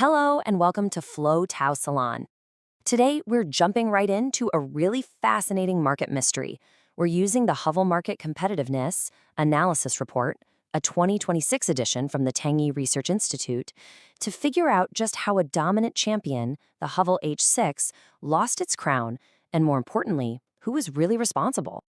Hello and welcome to陶Salon. Today, we're jumping right into a really fascinating market mystery. We're using the Haval Market Competitiveness Analysis Report, a 2026 edition from the Tengyi Research Institute, to figure out just how a dominant champion, the Haval H6, lost its crown, and more importantly, who was really responsible.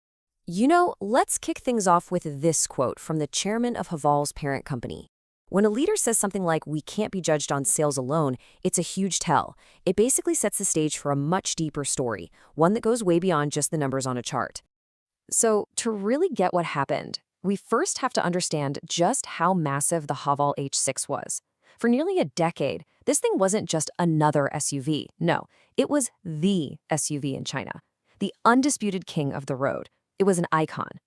Let's kick things off with this quote from the chairman of Haval's parent company. When a leader says something like, "We can't be judged on sales alone," it's a huge tell. It basically sets the stage for a much deeper story, one that goes way beyond just the numbers on a chart. So, to really get what happened, we first have to understand just how massive the Haval H6 was. For nearly a decade, this thing wasn't just another SUV. No, it was the SUV in China, the undisputed king of the road. It was an icon.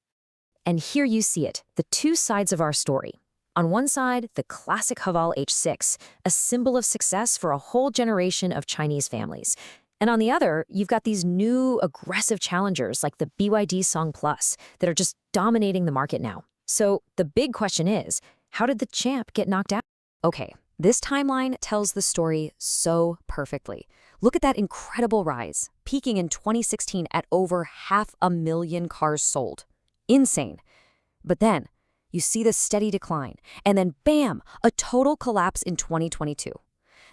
And here you see it, the two sides of our story. On one side, the classic Haval H6, a symbol of success for a whole generation of Chinese families. And on the other, you've got these new, aggressive challengers like the BYD Song Plus that are just dominating the market now. So the big question is, how did the champ get knocked out? Okay, this timeline tells the story so perfectly. Look at that incredible rise, peaking in 2016 at over 500,000 cars sold. Insane. But then, you see the steady decline, and then bam, a total collapse in 2022.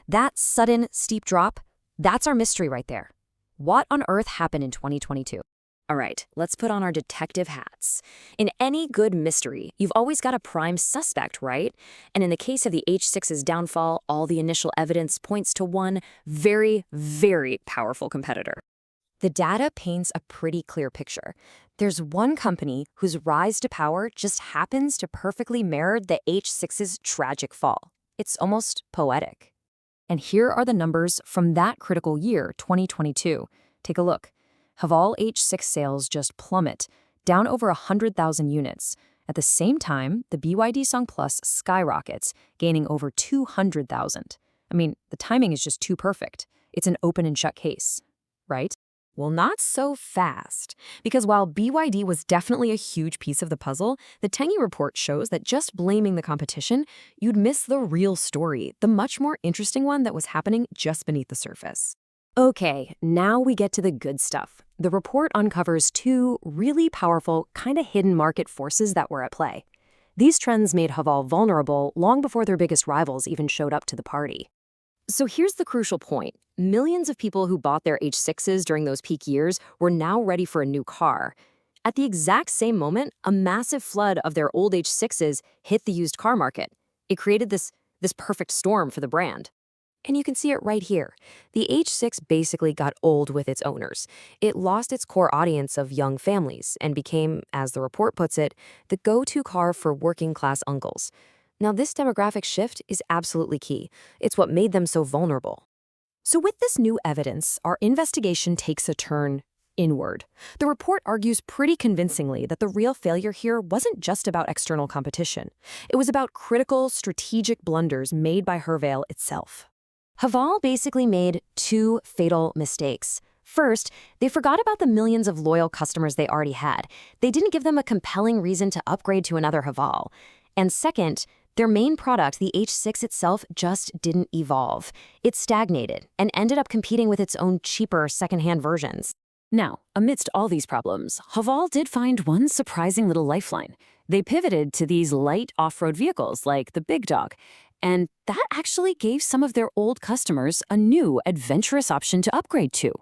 That sudden, steep drop, that's our mystery right there. What on earth happened in 2022? All right, let's put on our detective hats. In any good mystery, you've always got a prime suspect, right? And in the case of the H6's downfall, all the initial evidence points to one very, very powerful competitor. The data paints a pretty clear picture. There's one company whose rise to power just happens to perfectly mirror the H6's tragic fall. It's almost poetic. And here are the numbers from that critical year, 2022. Take a look. Haval H6 sales just plummet, down over 100,000 units. At the same time, the BYD Song Plus skyrockets, gaining over 200,000. I mean, the timing is just too perfect. It's an open and shut case, right? Well, not so fast, because while BYD was definitely a huge piece of the puzzle, the Tengyi report shows that just blaming the competition, you'd miss the real story, the much more interesting one that was happening just beneath the surface. Okay, now we get to the good stuff. The report uncovers two really powerful, kind of hidden market forces that were at play. These trends made Haval vulnerable long before their biggest rivals even showed up to the party. So here's the crucial point. Millions of people who bought their H6s during those peak years were now ready for a new car. At the exact same moment, a massive flood of their old H6s hit the used car market. It created this perfect storm for the brand. And you can see it right here. The H6 basically got old with its owners. It lost its core audience of young families and became, as the report puts it, the go-to car for working-class uncles. Now, this demographic shift is absolutely key. It's what made them so vulnerable. So with this new evidence, our investigation takes a turn inward. The report argues pretty convincingly that the real failure here wasn't just about external competition. It was about critical, strategic blunders made by Haval itself. Haval basically made two fatal mistakes. First, they forgot about the millions of loyal customers they already had. They didn't give them a compelling reason to upgrade to another Haval. And second, their main product, the H6 itself, just didn't evolve. It stagnated and ended up competing with its own cheaper secondhand versions. Now, amidst all these problems, Haval did find one surprising little lifeline. They pivoted to these light off-road vehicles like the Big Dog, and that actually gave some of their old customers a new, adventurous option to upgrade to.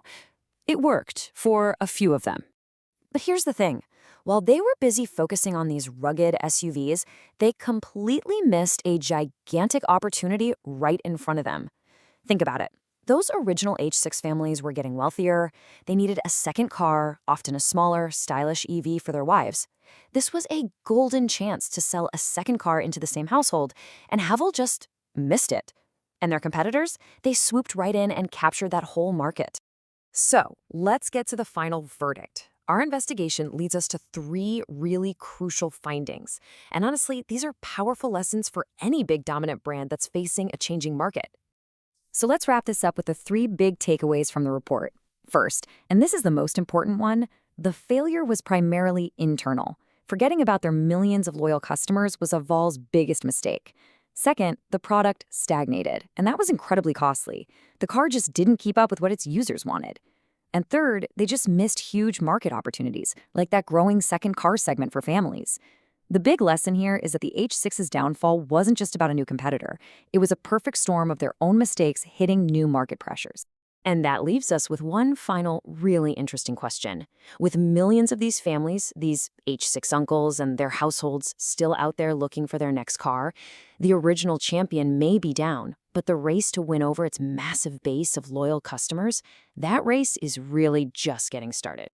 It worked for a few of them. But here's the thing. While they were busy focusing on these rugged SUVs, they completely missed a gigantic opportunity right in front of them. Think about it. Those original H6 families were getting wealthier. They needed a second car, often a smaller, stylish EV for their wives. This was a golden chance to sell a second car into the same household, and Haval just missed it. And their competitors, they swooped right in and captured that whole market. So, let's get to the final verdict. Our investigation leads us to three really crucial findings. And honestly, these are powerful lessons for any big dominant brand that's facing a changing market. So let's wrap this up with the three big takeaways from the report. First, and this is the most important one, the failure was primarily internal. Forgetting about their millions of loyal customers was Haval's biggest mistake. Second, the product stagnated, and that was incredibly costly. The car just didn't keep up with what its users wanted. And third, they just missed huge market opportunities, like that growing second car segment for families. The big lesson here is that the H6's downfall wasn't just about a new competitor. It was a perfect storm of their own mistakes hitting new market pressures. And that leaves us with one final really interesting question. With millions of these families, these H6 uncles and their households still out there looking for their next car, the original champion may be down, but the race to win over its massive base of loyal customers, that race is really just getting started.